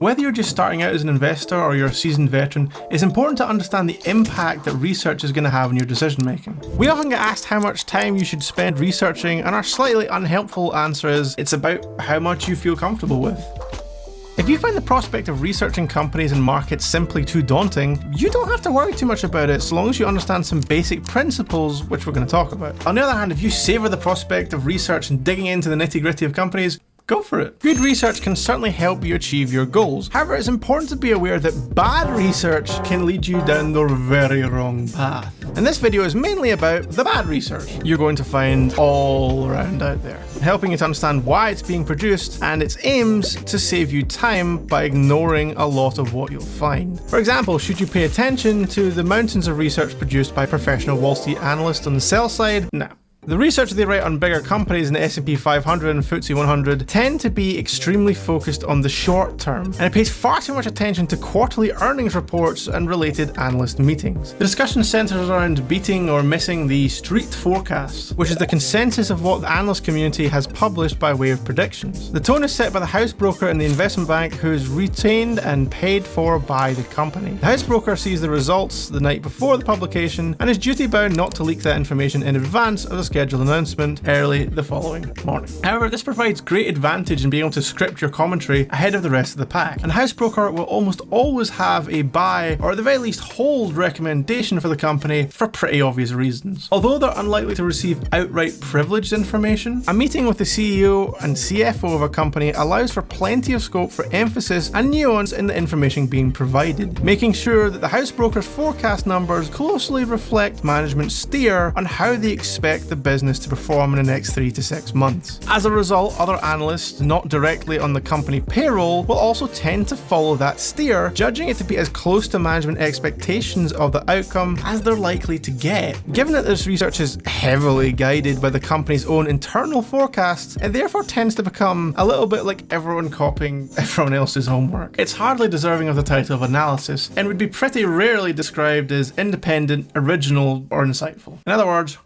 Whether you're just starting out as an investor or you're a seasoned veteran, it's important to understand the impact that research is going to have on your decision making. We often get asked how much time you should spend researching, and our slightly unhelpful answer is it's about how much you feel comfortable with. If you find the prospect of researching companies and markets simply too daunting, you don't have to worry too much about it so long as you understand some basic principles which we're going to talk about. On the other hand, if you savour the prospect of research and digging into the nitty-gritty of companies, go for it. Good research can certainly help you achieve your goals. However, it's important to be aware that bad research can lead you down the very wrong path. And this video is mainly about the bad research you're going to find all around out there, helping you to understand why it's being produced and its aims to save you time by ignoring a lot of what you'll find. For example, should you pay attention to the mountains of research produced by professional Wall Street analysts on the sell side? No. The research they write on bigger companies in the S&P 500 and FTSE 100 tend to be extremely focused on the short term, and it pays far too much attention to quarterly earnings reports and related analyst meetings. The discussion centres around beating or missing the street forecasts, which is the consensus of what the analyst community has published by way of predictions. The tone is set by the house broker and the investment bank, who is retained and paid for by the company. The house broker sees the results the night before the publication and is duty bound not to leak that information in advance of the scheduled announcement early the following morning. However, this provides great advantage in being able to script your commentary ahead of the rest of the pack, and a house broker will almost always have a buy or at the very least hold recommendation for the company for pretty obvious reasons. Although they're unlikely to receive outright privileged information, a meeting with the CEO and CFO of a company allows for plenty of scope for emphasis and nuance in the information being provided, making sure that the house broker's forecast numbers closely reflect management's steer on how they expect the business to perform in the next 3 to 6 months. As a result, other analysts not directly on the company payroll will also tend to follow that steer, judging it to be as close to management expectations of the outcome as they're likely to get. Given that this research is heavily guided by the company's own internal forecasts, it therefore tends to become a little bit like everyone copying everyone else's homework. It's hardly deserving of the title of analysis and would be pretty rarely described as independent, original, or insightful. In other words,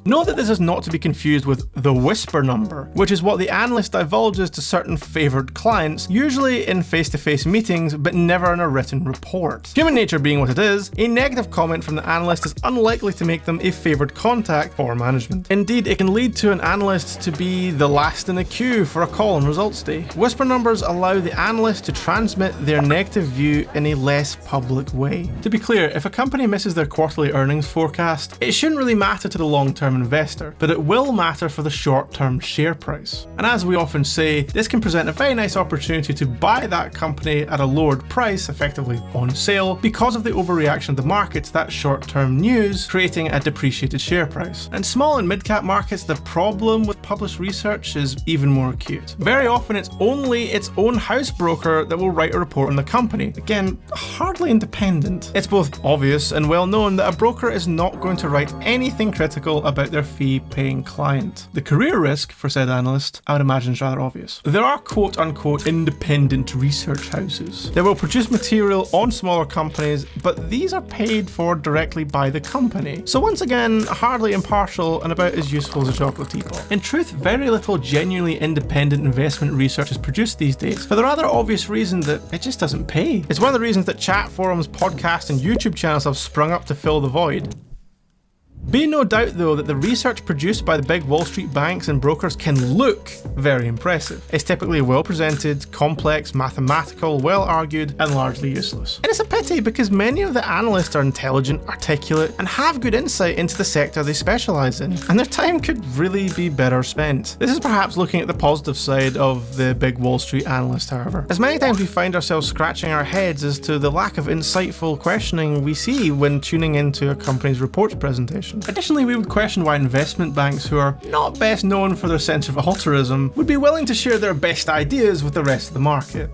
note that this is not to be confused with the whisper number, which is what the analyst divulges to certain favoured clients, usually in face-to-face meetings, but never in a written report. Human nature being what it is, a negative comment from the analyst is unlikely to make them a favoured contact for management. Indeed, it can lead to an analyst to be the last in the queue for a call on results day. Whisper numbers allow the analyst to transmit their negative view in a less public way. To be clear, if a company misses their quarterly earnings forecast, it shouldn't really matter to the long-term investor, but it will matter for the short-term share price. And as we often say, this can present a very nice opportunity to buy that company at a lowered price, effectively on sale, because of the overreaction of the market to that short-term news, creating a depreciated share price. In small and mid-cap markets, the problem with published research is even more acute. Very often it's only its own house broker that will write a report on the company. Again, hardly independent. It's both obvious and well known that a broker is not going to write anything critical about their fee-paying client. The career risk for said analyst, I would imagine, is rather obvious. There are quote-unquote independent research houses that will produce material on smaller companies, but these are paid for directly by the company. So once again, hardly impartial and about as useful as a chocolate teapot. In truth, very little genuinely independent investment research is produced these days, for the rather obvious reason that it just doesn't pay. It's one of the reasons that chat forums, podcasts, and YouTube channels have sprung up to fill the void. Be no doubt though that the research produced by the big Wall Street banks and brokers can look very impressive. It's typically well presented, complex, mathematical, well argued, and largely useless. And it's a pity because many of the analysts are intelligent, articulate, and have good insight into the sector they specialise in, and their time could really be better spent. This is perhaps looking at the positive side of the big Wall Street analyst, however, as many times we find ourselves scratching our heads as to the lack of insightful questioning we see when tuning into a company's reports presentation. Additionally, we would question why investment banks, who are not best known for their sense of altruism, would be willing to share their best ideas with the rest of the market.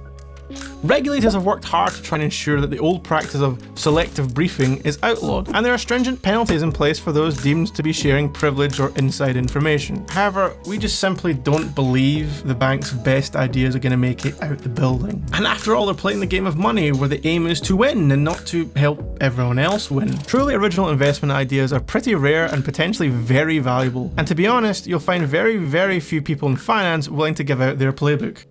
Regulators have worked hard to try and ensure that the old practice of selective briefing is outlawed, and there are stringent penalties in place for those deemed to be sharing privileged or inside information. However, we just simply don't believe the bank's best ideas are going to make it out the building. And after all, they're playing the game of money, where the aim is to win and not to help everyone else win. Truly original investment ideas are pretty rare and potentially very valuable, and to be honest, you'll find very, very few people in finance willing to give out their playbook.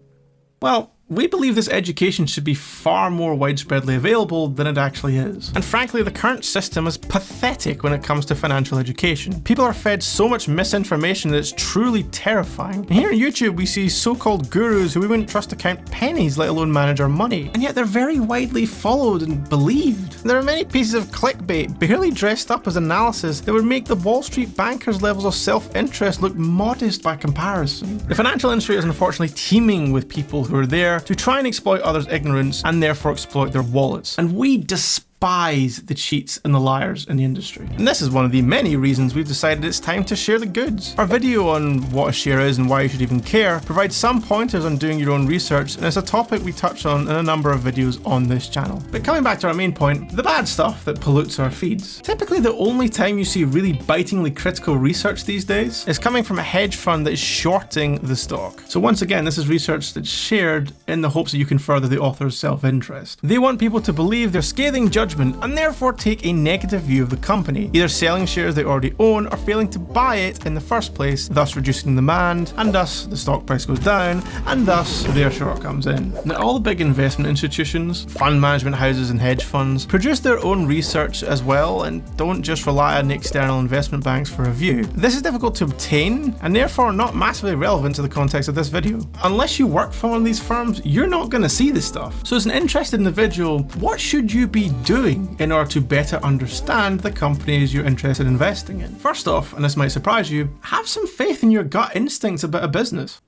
Well, We believe this education should be far more widespreadly available than it actually is. And frankly, the current system is pathetic when it comes to financial education. People are fed so much misinformation that it's truly terrifying. And here on YouTube, we see so-called gurus who we wouldn't trust to count pennies, let alone manage our money. And yet they're very widely followed and believed. There are many pieces of clickbait, barely dressed up as analysis, that would make the Wall Street bankers' levels of self-interest look modest by comparison. The financial industry is unfortunately teeming with people who are there to try and exploit others' ignorance and therefore exploit their wallets. And we despise the cheats and the liars in the industry. And this is one of the many reasons we've decided it's time to share the goods. Our video on what a share is and why you should even care provides some pointers on doing your own research, and it's a topic we touch on in a number of videos on this channel. But coming back to our main point, the bad stuff that pollutes our feeds. Typically the only time you see really bitingly critical research these days is coming from a hedge fund that is shorting the stock. So once again, this is research that's shared in the hopes that you can further the author's self-interest. They want people to believe their scathing judgment and therefore take a negative view of the company, either selling shares they already own or failing to buy it in the first place, thus reducing demand, and thus the stock price goes down, and thus their short comes in. Now, all the big investment institutions, fund management houses and hedge funds produce their own research as well and don't just rely on the external investment banks for a view. This is difficult to obtain and therefore not massively relevant to the context of this video. Unless you work for one of these firms, you're not going to see this stuff. So as an interested individual, what should you be doing in order to better understand the companies you're interested in investing in? First off, and this might surprise you, have some faith in your gut instincts about a business.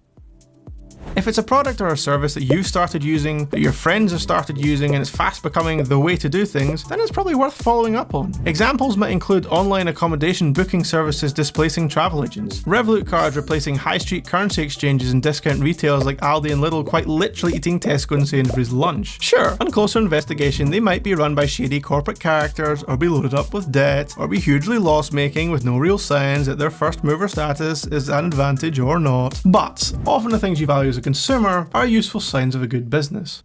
If it's a product or a service that you've started using, that your friends have started using, and it's fast becoming the way to do things, then it's probably worth following up on. Examples might include online accommodation booking services displacing travel agents, Revolut cards replacing high street currency exchanges, and discount retailers like Aldi and Lidl quite literally eating Tesco and Sainsbury's lunch. Sure, on closer investigation, they might be run by shady corporate characters, or be loaded up with debt, or be hugely loss-making with no real signs that their first mover status is an advantage or not. But often the things you value as a consumer are useful signs of a good business.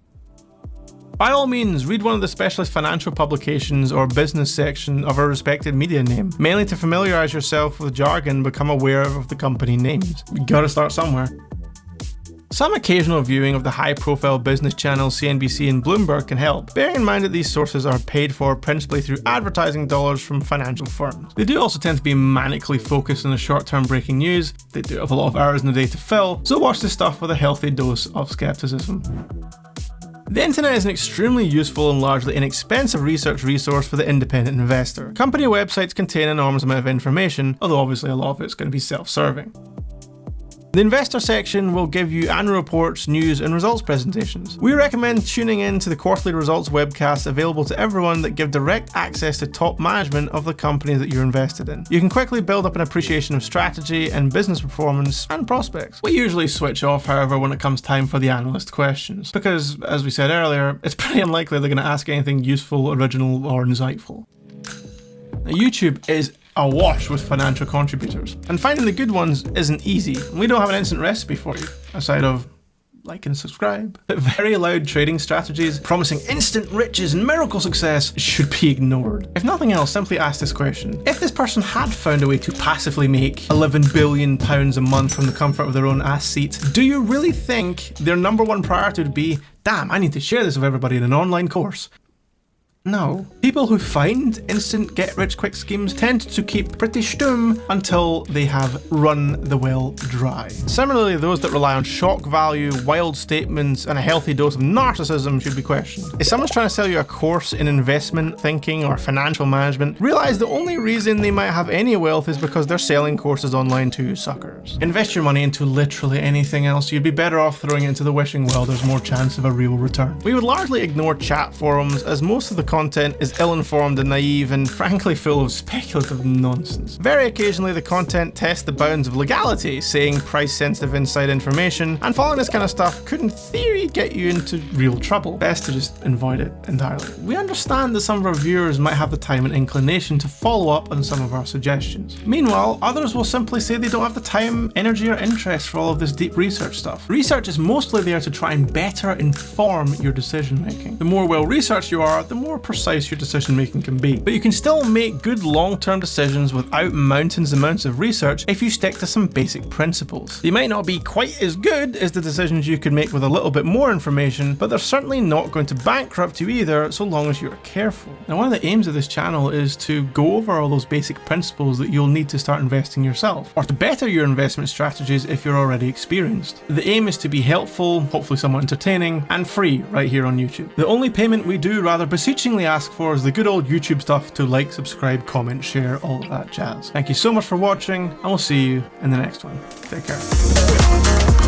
By all means, read one of the specialist financial publications or business section of a respected media name, mainly to familiarise yourself with jargon and become aware of the company names. You gotta start somewhere. Some occasional viewing of the high-profile business channels CNBC and Bloomberg can help, bearing in mind that these sources are paid for principally through advertising dollars from financial firms. They do also tend to be manically focused on the short-term breaking news. They do have a lot of hours in the day to fill, so watch this stuff with a healthy dose of skepticism. The internet is an extremely useful and largely inexpensive research resource for the independent investor. Company websites contain an enormous amount of information, although obviously a lot of it's going to be self-serving. The investor section will give you annual reports, news, and results presentations. We recommend tuning in to the quarterly results webcasts available to everyone that give direct access to top management of the company that you're invested in. You can quickly build up an appreciation of strategy and business performance and prospects. We usually switch off, however, when it comes time for the analyst questions, because, as we said earlier, it's pretty unlikely they're going to ask anything useful, original, or insightful. Now, YouTube is awash with financial contributors, and finding the good ones isn't easy. We don't have an instant recipe for you, aside of like and subscribe. But very loud trading strategies promising instant riches and miracle success should be ignored. If nothing else, simply ask this question. If this person had found a way to passively make £11 billion a month from the comfort of their own ass seat, do you really think their number one priority would be, damn, I need to share this with everybody in an online course? No. People who find instant get-rich-quick schemes tend to keep pretty stum until they have run the well dry. Similarly, those that rely on shock value, wild statements, and a healthy dose of narcissism should be questioned. If someone's trying to sell you a course in investment thinking or financial management, realize the only reason they might have any wealth is because they're selling courses online to you suckers. Invest your money into literally anything else. You'd be better off throwing it into the wishing well. There's more chance of a real return. We would largely ignore chat forums, as most of the content is ill-informed and naive and frankly full of speculative nonsense. Very occasionally the content tests the bounds of legality, saying price-sensitive inside information, and following this kind of stuff could in theory get you into real trouble. Best to just avoid it entirely. We understand that some of our viewers might have the time and inclination to follow up on some of our suggestions. Meanwhile, others will simply say they don't have the time, energy, or interest for all of this deep research stuff. Research is mostly there to try and better inform your decision making. The more well-researched you are, the more precise your decision making can be. But you can still make good long-term decisions without mountains and amounts of research if you stick to some basic principles. They might not be quite as good as the decisions you could make with a little bit more information, but they're certainly not going to bankrupt you either, so long as you're careful. Now, one of the aims of this channel is to go over all those basic principles that you'll need to start investing yourself, or to better your investment strategies if you're already experienced. The aim is to be helpful, hopefully somewhat entertaining, and free right here on YouTube. The only payment we do rather beseechingly ask for is the good old YouTube stuff to like, subscribe, comment, share, all of that jazz. Thank you so much for watching, and we'll see you in the next one. Take care.